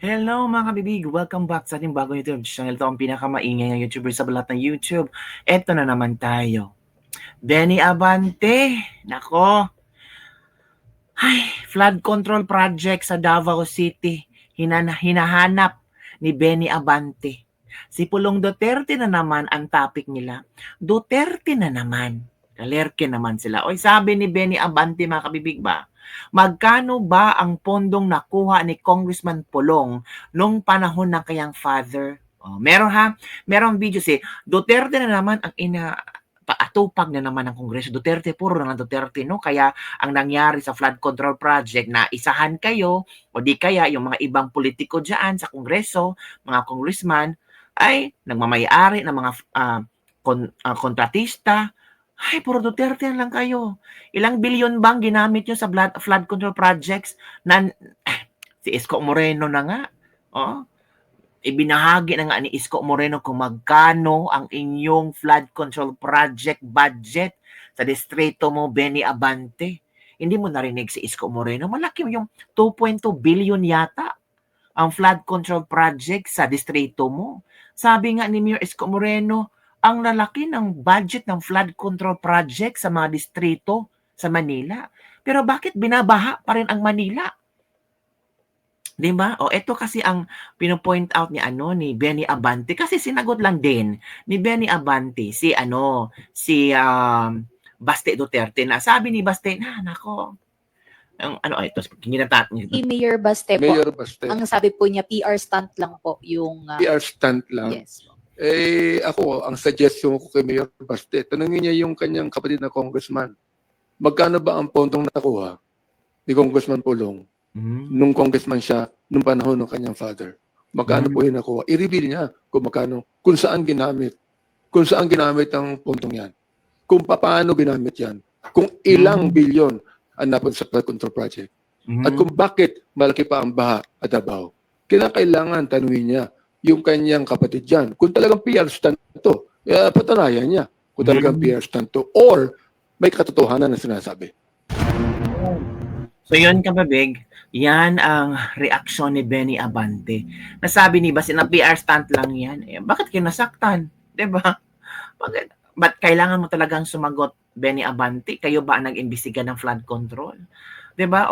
Hello mga kabibig! Welcome back sa ating bagong YouTube channel. Ito ang pinakamaingay ng YouTuber sa balat ng YouTube. Eto na naman tayo. Benny Abante! Nako! Ay, flood control project sa Davao City. Hinahanap ni Benny Abante. Si Pulong Duterte na naman ang topic nila. Duterte na naman. Kalerke naman sila. Oy, sabi ni Benny Abante mga kabibig ba? Magkano ba ang pondong nakuha ni Congressman Pulong nung panahon ng kayang father? Oh, merong video si Duterte na naman ang paatupag na naman ng Kongreso. Duterte, puro na Duterte, no? Kaya ang nangyari sa flood control project na isahan kayo o di kaya yung mga ibang politiko diyan sa Kongreso, mga congressman ay nagmamayari ng mga kontratista. Ay, puro Duterte lang kayo. Ilang bilyon bang ginamit nyo sa flood control projects na si Isko Moreno na nga. Oh, ibinahagi na nga ni Isko Moreno kung magkano ang inyong flood control project budget sa distrito mo, Benny Abante. Hindi mo narinig si Isko Moreno. Malaki yung 2.2 billion yata ang flood control project sa distrito mo. Sabi nga ni Mayor Isko Moreno, ang lalaki ng budget ng flood control project sa mga distrito sa Manila. Pero bakit binabaha pa rin ang Manila? 'Di ba? O ito kasi ang pino-point out ni Benny Abante kasi sinagot lang din ni Benny Abante si Baste Duterte na sabi ni Baste na nako ito Si Mayor Baste po. Mayor Baste. Ang sabi po niya, PR stunt lang po yung... PR stunt lang. Yes. Ako, ang suggestion ko kay Mayor Baste, tanungin niya yung kanyang kapatid na congressman. Magkano ba ang pondong nakuha ni Congressman Pulong nung congressman siya nung panahon ng kanyang father? Magkano po yung nakuha? I-reveal niya kung magkano, kung saan ginamit ang pondong yan, kung paano ginamit yan, kung ilang bilyon ang napunta sa flood control project. At kung bakit malaki pa ang baha at Davao. Kailangan tanungin niya yung kanyang kapatid dyan. Kung talagang PR stunt to, patanayan niya. Kung talagang PR stunt to, or may katotohanan na sinasabi. So yun kababig, yan ang reaksyon ni Benny Abante. Nasabi ni Baste na PR stunt lang yan. Bakit kinasaktan? Diba? Ba't kailangan mo talagang sumagot, Benny Abante? Kayo ba ang nag-imbestiga ng flood control? 'Di ba?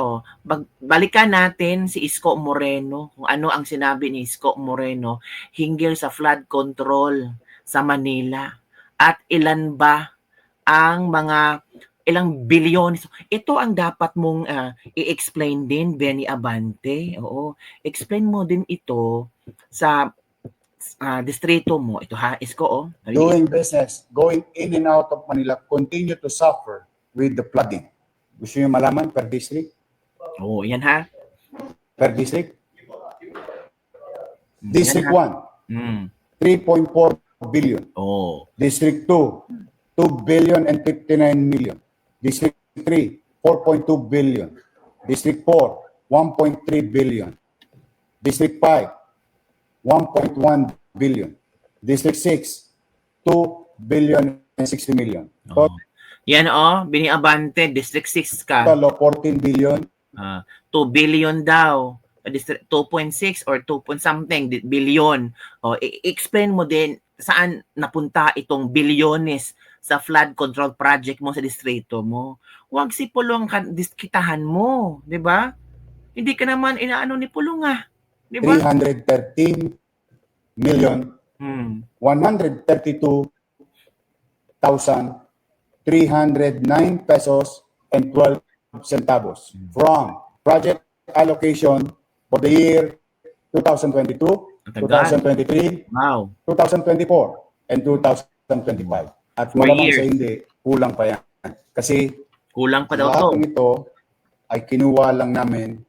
Balikan natin si Isko Moreno, kung ano ang sinabi ni Isko Moreno hinggil sa flood control sa Manila. At ilan ba ang ilang bilyon. Ito ang dapat mong i-explain din, Benny Abante. Oo, explain mo din ito sa distrito mo. Ito ha, Isko. Doing business, going in and out of Manila, continue to suffer with the flooding. Gusto niyo malaman per district? Oo, yan ha. Per district? District 1, 3.4 billion. Oh. District 2, 2 billion and 59 million. District 3, 4.2 billion. District 4, 1.3 billion. District 5, 1.1 billion. District 6, 2 billion and 60 million. Oh. Yan Benny Abante, District 6 ka. Total 14 billion. 2 billion daw. 2.6 or 2 point something billion. Explain mo din saan napunta itong bilyones sa flood control project mo sa distrito mo. Huwag si Pulong diskitahan mo, 'di ba? Hindi ka naman inaano ni Pulong 'di ba? 313 million 132,309 pesos and 12 centavos from project allocation for the year 2022, 2023, wow, 2024, and 2025. At malamang sa hindi, kulang pa yan. Kasi kulang pa daw lahat ito ay kinuha lang namin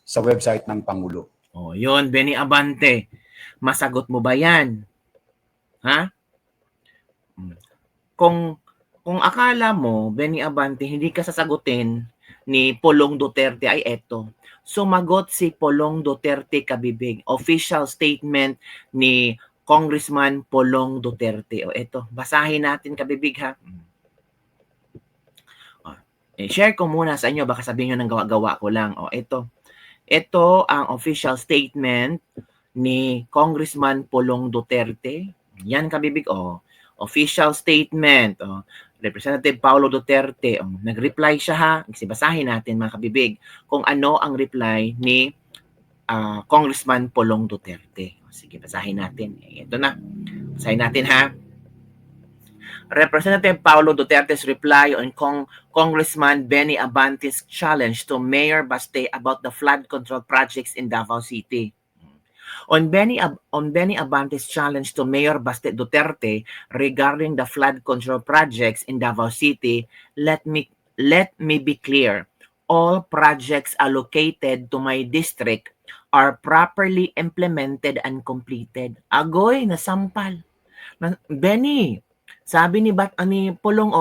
sa website ng Pangulo. Yun, Benny Abante. Masagot mo ba yan? Ha? Kung akala mo, Benny Abante, hindi ka sasagutin ni Pulong Duterte, ay eto. Sumagot si Pulong Duterte kabibig. Official statement ni Congressman Pulong Duterte. Eto, basahin natin kabibig ha. Share ko muna sa inyo, baka sabihin nyo ng gawa-gawa ko lang. Eto. Ito ang official statement ni Congressman Pulong Duterte. Yan kabibig, official statement. Representative Paulo Duterte. Nag-reply siya ha. Basahin natin mga kabibig kung ano ang reply ni Congressman Pulong Duterte. Sige, basahin natin. Ito na. Basahin natin ha. Representative Paulo Duterte's reply on Congressman Benny Abante's challenge to Mayor Baste about the flood control projects in Davao City. On Benny Abante's challenge to Mayor Baste Duterte regarding the flood control projects in Davao City, let me be clear. All projects allocated to my district are properly implemented and completed. Agoy, nasampal. Benny, sabi ni Pulong,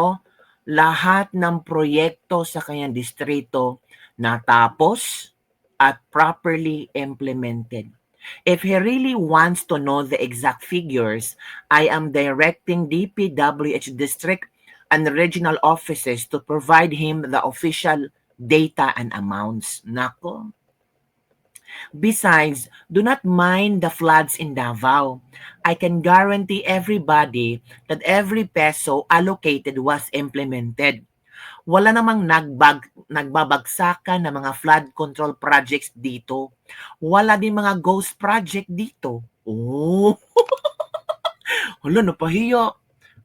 lahat ng proyekto sa kanyang distrito natapos at properly implemented. If he really wants to know the exact figures, I am directing DPWH district and regional offices to provide him the official data and amounts. Nako. Besides, do not mind the floods in Davao. I can guarantee everybody that every peso allocated was implemented. Wala namang nagbabagsakan ng mga flood control projects dito. Wala din mga ghost project dito. Oh! Hala, napahiya.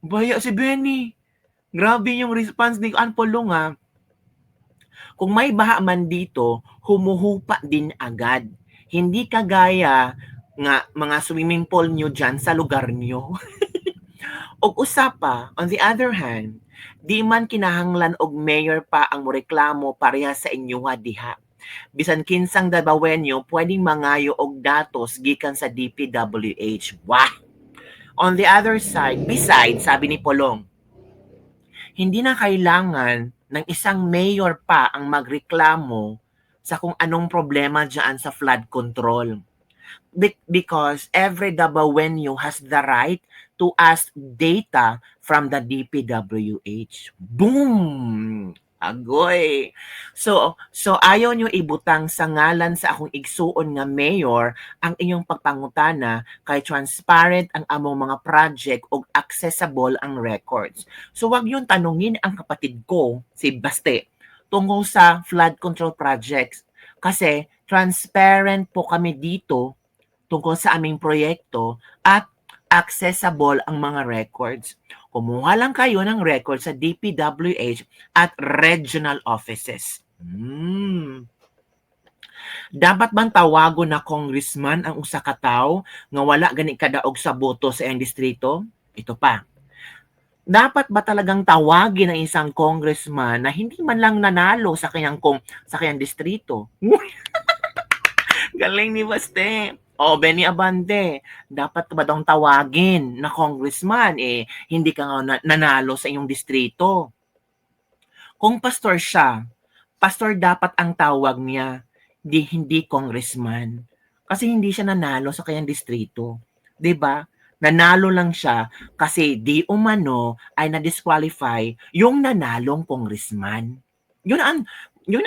Napahiya si Benny. Grabe yung response ni Pulong ha. Kung may baha man dito, humuhupa din agad. Hindi kagaya nga mga swimming pool nyo dyan sa lugar nyo. Og usapa, on the other hand, di man kinahanglan og mayor pa ang moreklamo pareha sa inyo nga diha. Bisan kinsang Davaoenyo pwedeng mangayo og datos gikan sa DPWH. Wah! On the other side, besides, sabi ni Pulong, hindi na kailangan ng isang mayor pa ang magreklamo sa kung anong problema dyan sa flood control. Because every Davaoenyo has the right to ask data from the DPWH. Boom! Agoy! So ayaw nyo ibutang sa ngalan sa akong igsuon nga mayor ang inyong pagpangutana kay transparent ang among mga project o accessible ang records. So wag yung tanungin ang kapatid ko, si Baste, tungkol sa flood control projects. Kasi transparent po kami dito tungkol sa aming proyekto at accessible ang mga records. Kumuha lang kayo ng records sa DPWH at regional offices. Dapat bang tawago na congressman ang usa ka tawo nga wala gani kadaog sa boto sa iyang distrito? Ito pa. Dapat ba talagang tawagin ang isang congressman na hindi man lang nanalo sa kanyang distrito? Galing ni Baste. Benny Abante, dapat ba daw tawagin na congressman hindi ka nga nanalo sa iyong distrito? Kung pastor siya, pastor dapat ang tawag niya, hindi congressman. Kasi hindi siya nanalo sa kanyang distrito. 'Di ba? Nanalo lang siya kasi di umano ay na-disqualify yung nanalong congressman. Yun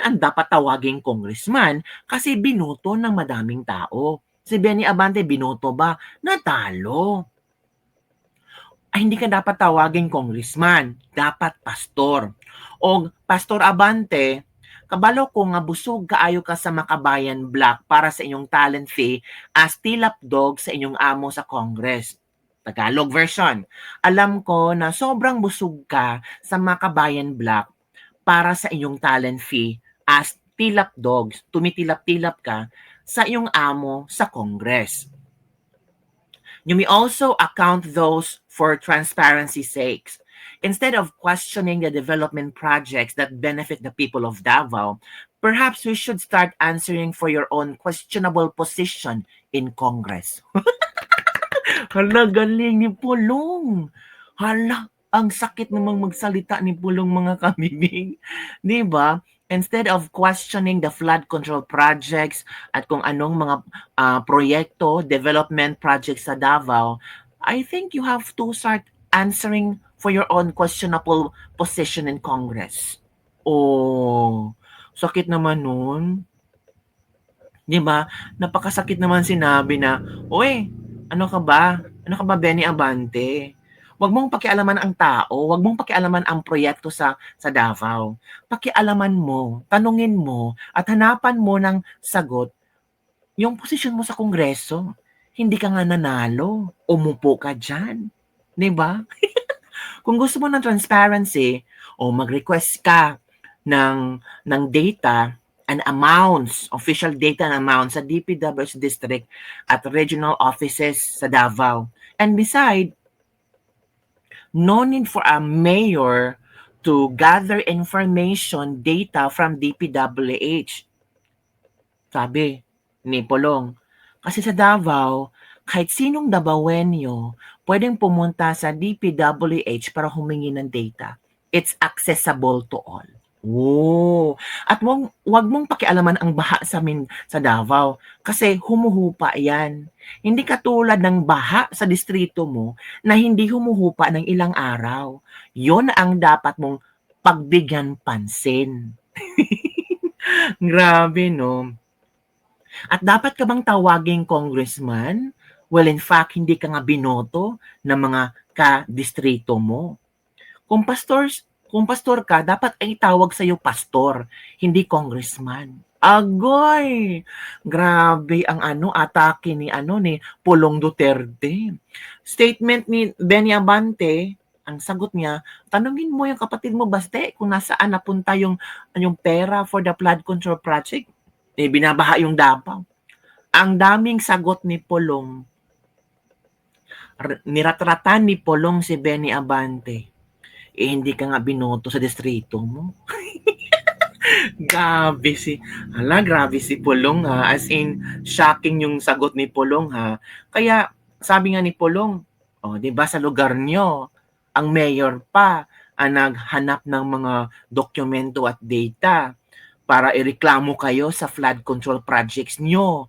ang dapat tawaging congressman kasi binoto ng madaming tao. Si Benny Abante, binoto ba? Natalo. Ay, hindi ka dapat tawaging congressman. Dapat pastor. O Pastor Abante, kabalo ko nga busog kaayo ka sa Makabayan Block para sa inyong talent fee as tilapdog sa inyong amo sa Congress. Tagalog version. Alam ko na sobrang busog ka sa Makabayan Block para sa inyong talent fee as tilapdogs. Tumitilap-tilap ka sa iyong amo sa Congress. You may also account those for transparency's sakes. Instead of questioning the development projects that benefit the people of Davao, perhaps we should start answering for your own questionable position in Congress. Hala, galing ni Pulong. Hala, ang sakit namang magsalita ni Pulong mga kamibig. Diba? Instead of questioning the flood control projects at kung anong mga proyekto, development projects sa Davao, I think you have to start answering for your own questionable position in Congress. Sakit naman nun. 'Di ba? Napakasakit naman sinabi na, "Uy, ano ka ba? Ano ka ba, Benny Abante? Huwag mong pakialaman ang tao, huwag mong pakialaman ang proyekto sa Davao. Pakialaman mo, tanungin mo, at hanapan mo ng sagot yung posisyon mo sa Kongreso. Hindi ka nga nanalo, umupo ka diyan." 'Di ba? Kung gusto mo ng transparency o mag-request ka ng data and amounts, official data and amounts sa DPWH district at regional offices sa Davao. And beside, no need for a mayor to gather information, data from DPWH. Sabi ni Polong. Kasi sa Davao, kahit sinong Davaoenyo, pwedeng pumunta sa DPWH para humingi ng data. It's accessible to all. Oh, at wag mong pakialaman ang baha sa Davao kasi humuhupa 'yan. Hindi katulad ng baha sa distrito mo na hindi humuhupa ng ilang araw. 'Yon ang dapat mong pagbigyan pansin. Grabe, no? At dapat ka bang tawaging congressman? Well, in fact, hindi ka nga binoto ng mga ka-distrito mo. Kung pastor ka, dapat ay tawag sa iyo pastor, hindi congressman. Agoy! Grabe ang atake ni Pulong Duterte. Statement ni Benny Abante, ang sagot niya, tanungin mo yung kapatid mo Baste kung nasaan napunta yung pera for the flood control project. Binabaha yung Davao. Ang daming sagot ni Pulong. Niratratan ni Pulong si Benny Abante. Hindi ka nga binoto sa distrito mo. Grabe si Pulong ha. As in, shocking yung sagot ni Pulong ha. Kaya, sabi nga ni Pulong, di ba sa lugar nyo, ang mayor pa ang naghanap ng mga dokumento at data para ireklamo kayo sa flood control projects nyo.